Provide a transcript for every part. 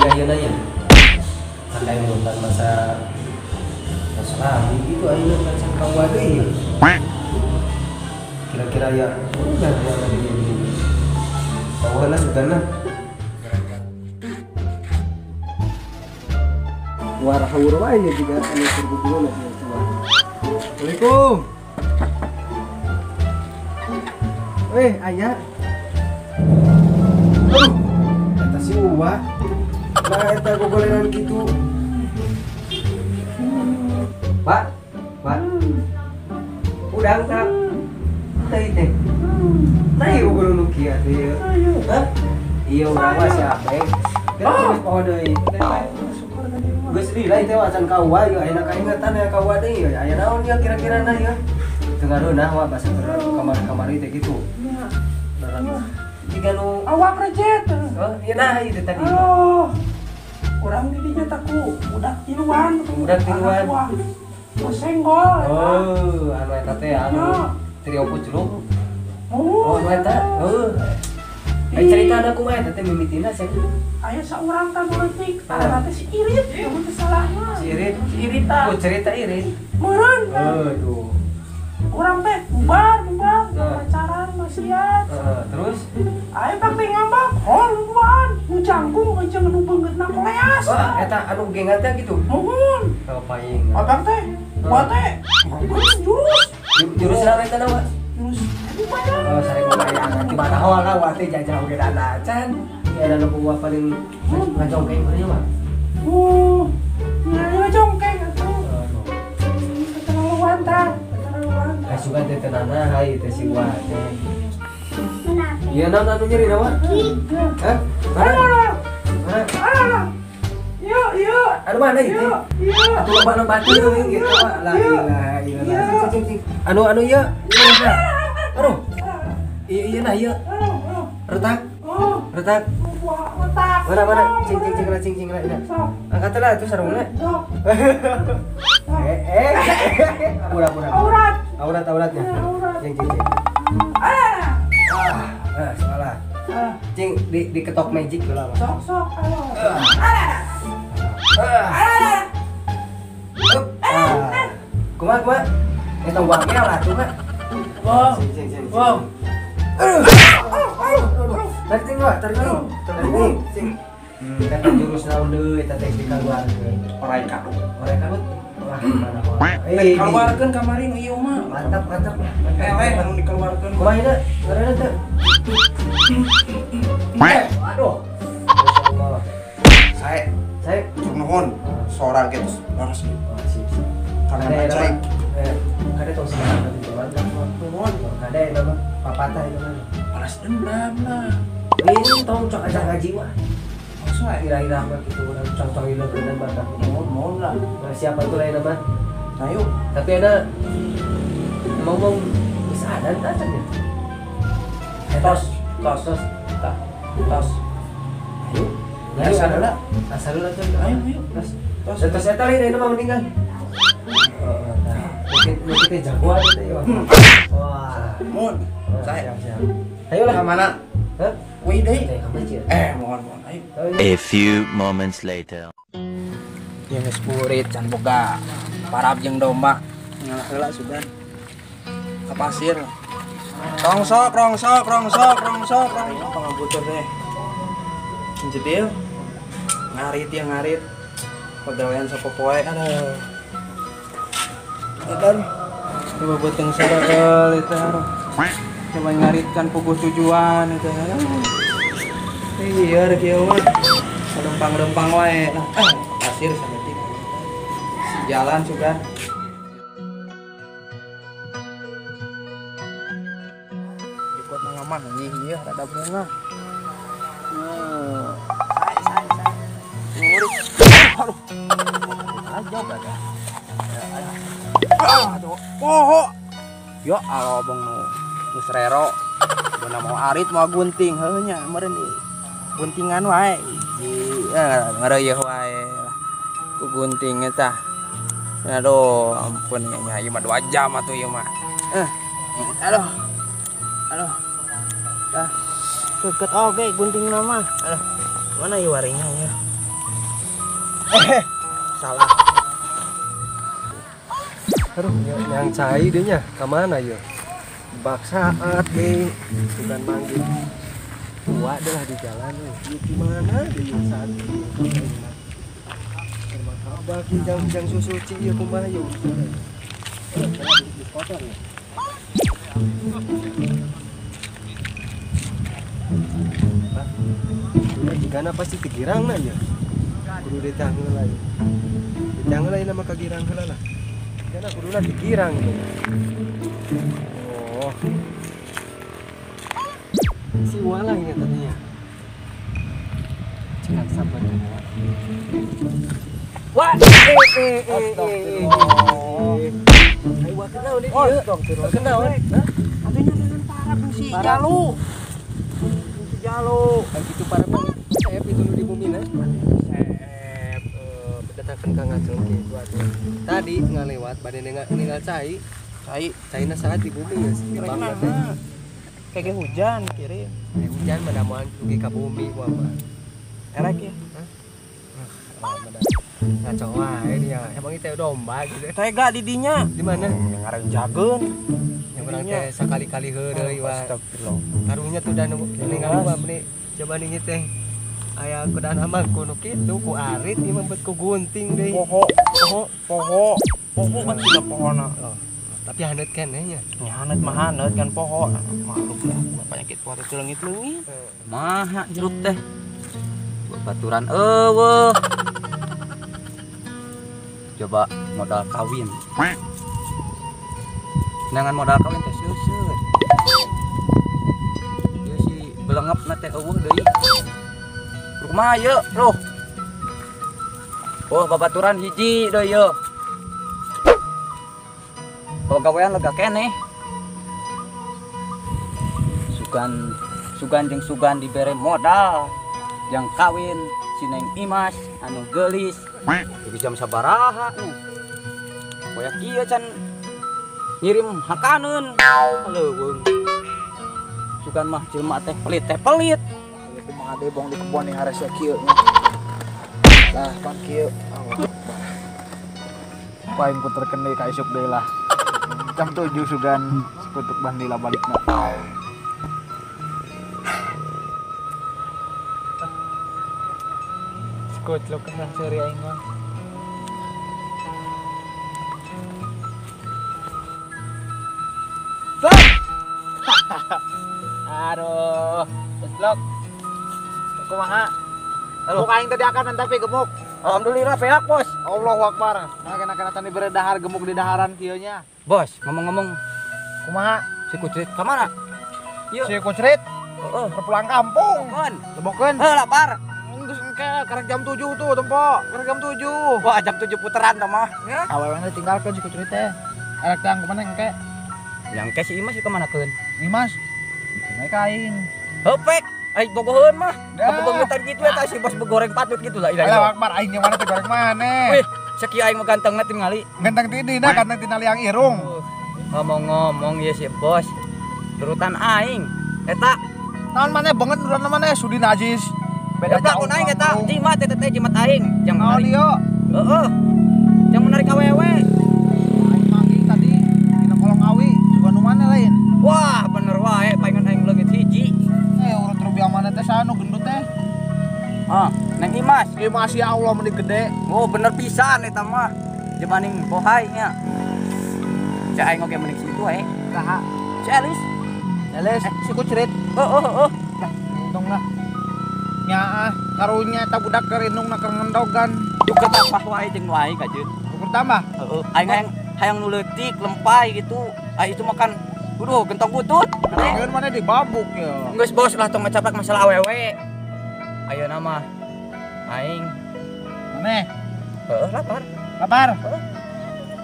ayeuna ya. Andai nurutan masa lalu itu ayeuna kan sakau deui ya. Kira-kira ya udah ya tadi ini. Sawana sugana. Warahur wae ya juga anu kurbu-kurbu lah ya coba. Assalamualaikum. Aya. Eta si Uwa. Nah, eta gogoleran gitu. Pak. Udang tak. Teh. Teh gogolon nu kieu teh. Hah? Iya urang mah siapa? Terus poho deui. Geus lila teh wacan kawa ieu ayeuna kaingetan ya kawa deui ya. Aya naon ya kira-kira na ya? Teu ngareunah wa basa kamari teh gitu. Jika nu awak rejet. Oh, iya nah itu tadi. Oh. Urang di dinya taku budak tiluan. Budak tiluan. Senggol. Oh, anu eta teh anu trio pucluk. Oh, anu eta. Ai cerita ada kumaha eta teh mimitina sih. Aya saurang teh politik, ada teh si Irit, mun teu salahna. Si Irit, Irita. Oh, cerita Irit. Meureun. Aduh. Urang teh bubar, pacaran maksiat. Terus Aya pak teh ngambak, duaan, nu jangkung jeung nu beungeutna koleas. wah, eta anu gengat teh gitu. Nuhun. Oh, paing. Abang teh, buat teh, jurus. Jurus naon eta na, Wak? Jurus. Oh, sare kumaha cuma tahu lah wa teh jajah oge dana can. Ya ada nu gua paling ngajongkeng meureun mah. Oh, ya jongkeng atuh. Aduh. Keterlaluan tah. Ai sugan teh tenana hai teh si Wak teh. Iya naon anu nyeri na, Wak? Hah? Mana? Yuk. Anu mana itu? Yuk. Atuh loba batu gitu, Wak. La ilaha illallah. Cing. Anu ieu. Aduh. Iya nah ieu. Retak. Retak. Mana? Cing lah ini. Angkat lah itu sarungna. Auratnya. Cing. Salah. Cing diketok magic lah. Sok. Kumaha? Eta uangnya lah tuh, Kak. Wow. Tarik Cing. Kata jurus naon deui eta teh dikaluarkeun. Orai kadut. Wah, gimana kok? Keluarkeun kamari nu ieu mah. Mantap. Anu dikeluarkeun. Kumaha ieu? Ngaranna teh? Aduh. Masyaallah. Saya nuhun seorang gitu laras karena cai kada tong sekarang nanti jalan nuhun kada eta mah papatah itu mah Balas dendam lah. ini tong cok aja ngaji wah Masa kira-kira apa gitu orang cocok ieu dengan bakat mohon lah. siapa tuh lain nama Ayo. tapi ada ngomong bisa ada aja ya tos ayo asal lah tuh Ayo. tos eta lain nama meninggal mungkin kita jagoan itu ya wah Mohon. Saya. siap ayo lah Mana? hah Wih deh. Mohon. Ayo. A few moments later. Yang sepurit can boga parab jeung domba ngalah heula sugan ka pasir. Rongsok. Pangabutur teh. Jedil. Ngarit. Pagawean sapopoe aduh. Dan coba buat yang sarel itu coba ngaritkan puguh tujuan itu iya ada kieu mah dempang wae nah pasir sampai si jalan sugan ikut nangaman iya ada bunga aduh aja ada aduh poho yo alobong nu srero beuna mau arit mau gunting heuh nya meureun di guntingan wae ngareuyeuf wae ku gunting eta aduh ampun nya ieu mah 2 jam atuh ieu mah aduh keukeut oge guntingna mah aduh mana ieu waringnya ya Salah. Aduh, yang cai dia nya kemana ya? Baksaat nih, bukan manggil. Tua dah di jalan nih. Gimana dia saat ini? Bagi jang susu cia kumaha ya? Kotor ya. Jika pasti kegirang na ya. Kudu ditang heula. Ditang heula nama kagirang heula lah. Karena kuduna dikirang. Oh. Si walang ya tadinya. Jangan sabar ya. Wah, Ayo wah kenal nih dia. Kenal. Hah? Atunya dengan para fungsi jalu. Fungsi jalu. Kan gitu para banget. Saya itu di bumi nah. Saya berdatangkan Kang Aceng gitu atuh. Tadi ngalewat bade ninggal cai. Caina saat di bumi ya. Di bangga teh. Kayak hujan kirim. Hujan menamuan pergi ke bumi gua mah. Erek ya. Ngaco wae dia. Emang itu domba gitu. Tega didinya. Di mana? Ngaran jageun. Yang orang teh sakali-kali heureuy wah. Astagfirullah. Karunya tuh dan ninggal gua meni coba nih teh. Aya kudan amang kuno kitu ku arit ieu membet ku gunting deui. Poho kan sudah pohona. Oh. Tapi haneut keneh nya. Ya haneut mah haneut kan poho. Maklum lah penyakit kuat teh leungit-leungit. Maha jeruk teh. Baturan eueuh. Coba modal kawin. Dengan modal kawin teh seuseut. Ieu si belengepna teh eueuh deui. Kumaha yeuh, Bro? Oh, babaturan hiji deui yeuh. Pagawean lega keneh. Sugan jeung sugan dibere modal. Yang kawin si Neng Imas anu geulis. Jadi jam sabaraha nih. Koyak kieu can ngirim hakaneun. Leuweung. Sugan mah jelema teh pelit. Kumaha deui bong di kebon nih hareusia kieu. Lah pan kieu. Paling ku terkendai ka isuk deui lah. Jam 7 sugan sekutuk bandila balikna. Sekut lo kenal seri aing mah. Aduh, Slok. Kumaha? Gemuk aing tadi akanan tapi gemuk. Alhamdulillah peak, Bos. Allahu Akbar. Nah kena tani beredahar gemuk di daharan kieu nya. Bos, ngomong-ngomong Kumaha? si Kucrit ka mana? Yuk. Si kucrit Heeh. pulang kampung. Kon. Lebokeun. Lapar. Geus engke karek jam 7 tuh tempo. Karek jam 7. Wah, jam 7 puteran tah mah. Ya. Awewe tinggalkeun si kucrit teh. Arek teh kemana engke? Yang ke si Imas ke mana keun? Dimas. Naik kain. Hepek. Ai bogoheun mah. Dah. Kebegetan gitu ya tah si Bos begoreng patut gitu lah. Allahu Akbar aing yang mana teh goreng maneh. Wih, sakieu aing mah gantengna tingali. Ganteng ti dina ganteng tina liang irung. Ngomong-ngomong ya si Bos. Turutan aing eta Naon maneh banget urang maneh Sudi Najis. beda jauh aing eta jimat eta teh jimat aing. Jang Naon menarik. ieu? Heeh. Jang menarik awewe. Aing manggil tadi dina kolong awi juga nu maneh lain. Wah, bener wae paingan aing leungit hiji. Urut rubiah maneh teh sanu gendut teh. Ah, Neng Imas. Ieu masih Allah meni gede. Oh, bener pisan eta mah. Jemaning bohai nya. Cek aing oge mending situ we. Saha? Si Elis. Eles si kucrit. Oh. Lah, untung lah. Nyaah, karunya eta budak keur indungna keur ngendogan. Juga tambah wae jeung wae kajeun. Ukur tambah. Heeh. Aing hayang nu leutik, lempay gitu. Itu makan gentong butut. Ngeun maneh dibabuk ya. Geus Bos lah tong ngacaplak masalah awewe. Ayeuna mah aing Maneh, lapar. lapar.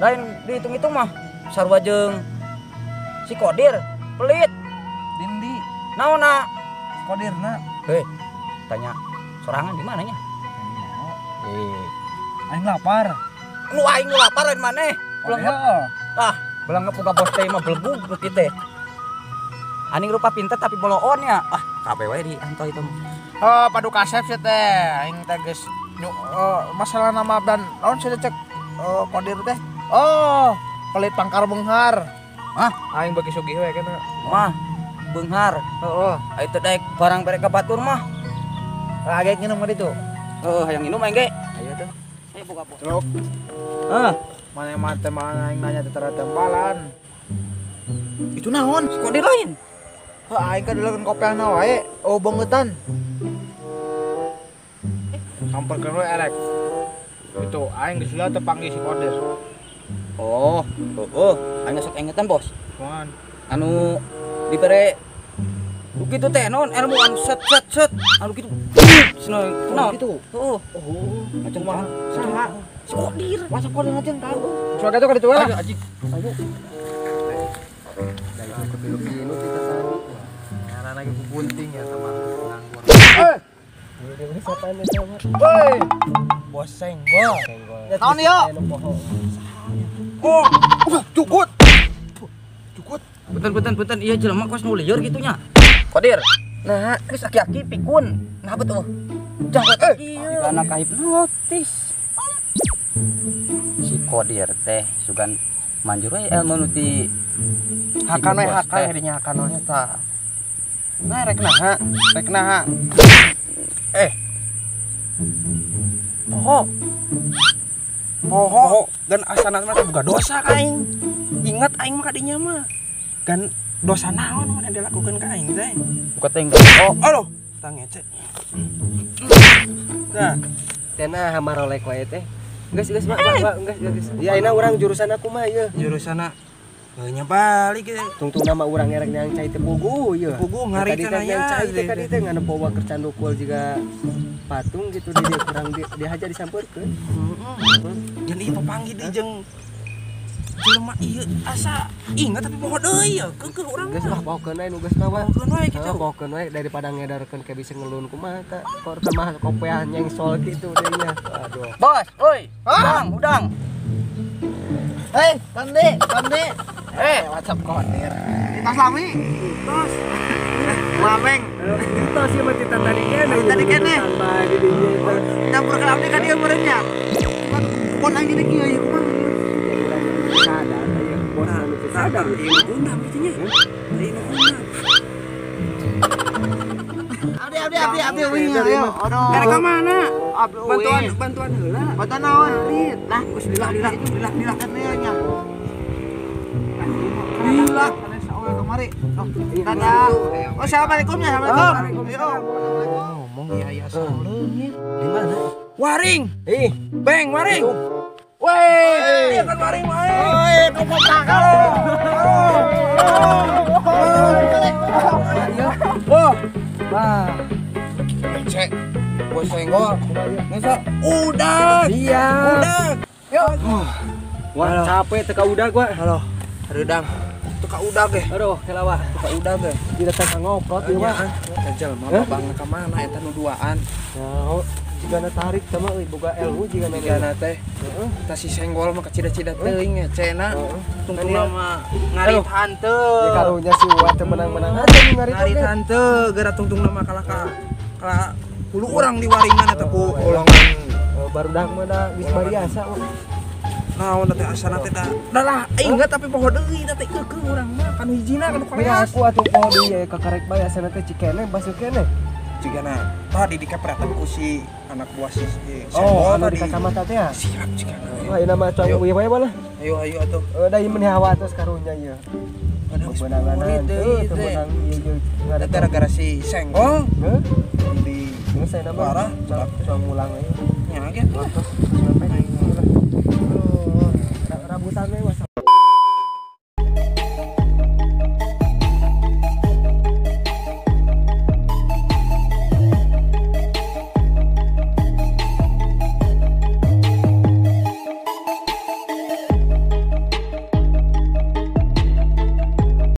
Lain dihitung-hitung mah sarua jeung si Kodir pelit. Dindi, Naonna? kodirna. Heh, tanya sorangan di mananya? Aing lapar. Nu aing nu lapar di maneh? Belengep. Ah, belengep boga bos teh mah belebug beuki teh. Aning rupa pinter tapi boloon ya. Ah, kabeh wae di antoi itu. Oh, padu kasep sih teh. Aing teh geus Masalah nama dan naon sudah cek kodir teh. Oh, pelit pangkar benghar. Hah? Aing bagi sugih we kana. Mah, beunghar. Heeh. Ai teh daek barang bere ka batur mah. Lagi nginum mah ditu. Hayang minum aing ge. Ayo tuh. Ayo buka. Truk. Mana mate mana aing nanya teu tembalan. Itu naon? Kodir lain. Aing kadeleun kopiahna wae. Oh, beungetan. Samperkeun we erek. Itu aing geus heula teu panggil si kodir. Oh, aing sok ingetan bos. Kumaha? Anu dibere begitu teh naon ilmu anu set anu kitu. Seneng naon Gitu. Heeh. Oh, Macam kumaha? mana? Saha? Kodir. Masa kodir ngajeng tahu. Suara itu ka ditu we lah. Anjing. Ayo. Dari kepilu-pilu kita tadi. Karena lagi bunting ya sama nganggur. Woi. Bos senggol. Naon ieu? Oh, cukut. Punten iya jelema kos nu lieur kitu nya. Kodir. Nah, geus aki-aki pikun. Nah betul. Jangkot ieu. Anak hipnotis. Si Kodir teh sugan manjur we ilmu nu ti Hakan we bos hakan teh. hadinya hakan we ta. Nah, rek naha. Poho dan asana mah teh boga dosa ka aing. Ingat aing mah kadinya mah. Kan dosa naon mun dilakukeun ka aing teh? Buka teh enggak. Oh, aduh. Tang ngece. Nah, Tena hamarolek wae teh. Geus Mak, geus. Ya ayeuna urang jurusan aku mah ieu. jurusana nya balik ge. Tungtung nama urang ngerek yang cai teh pugu ieu. Pugu ngari Tadi kana teh yang ya. cai teh kadi teh ngana bawa kercandu kul juga patung gitu dia kurang dia haja disampeurkeun. Jadi itu panggil deui jeung jelema ieu asa ingat tapi poho deui ya. Keukeuh urang Geus mah mah. bawakeun we nu geus mah. Bawakeun wae kitu. Bawakeun we daripada ngedarkeun ke bisa ngelun kumaha ta. Korkeun mah kopeah nyengsol gitu deui nya. Aduh. Bos, oi. Udang. Hei, Kande. WhatsApp kodir. Tas lami. Tos. Mameng. Itu sih mah tita tadi kene. Tadi kene. Bagi di dieu teh. Campur ke abdi ka dieu meureunnya. Pon anjing kieu ieu kumaha? Sadar aya bos anu teh sadar. Ini guna bitinya. Ini guna. Abdi euy ayo. Aduh. Karek ka mana? Abdi euy. Bantuan heula. Bantuan naon? Lah, geus dilah nya. Dilah. Sawe kemari. Dadah. Assalamualaikum ya. Assalamualaikum. Ngomong iya sauleunya. Di mana? Waring. Ih, Beng, waring. Woi, Iya kan waring wae. oi, kau pakal. Oh, Wah, cek. Bos senggol. Ngesa udah. iya. Udah. Yuk. Wah, capek teka udah gua. Halo. Redang. Tuka udah ge. Aduh, kelawah. Tuka udah ge. Tidak teka ngoprot ieu mah. Tajal mah bang ka mana eta nu duaan. Nah, jigana tarik sama euy boga ilmu jigana Jigana teh. Eta si senggol mah kacida-cida teuing ya cena. Tungtung nama ngarit hanteu. Ya karunya si Uwa teh menang-menang aja nu ngarit Ngarit oge. hanteu geura tungtung nama kala 10 urang di waringan eta ku golongan. Barudak mah da geus bariasa. Naon teh asana teh da lah inget tapi poho deui da teh keukeuh urang mah kan hijina kan Mira koleas. aku atuh poho deui ya kakarek bae asana teh cikene basuh kene. Cigana tadi dikepratan ku si anak buah si Oh, senggol anu di tadi. kacamata teh ya. Siap cigana. Wah, ieu mah cuang euy bae lah. Ayo atuh. Da ieu meni hawa tos karunya ieu. Ada Beunanganan teu menang ieu Eta gara-gara si senggol Heuh? di Geus saya nambah. Parah. Cuang mulang we. nya gitu. Tos sampai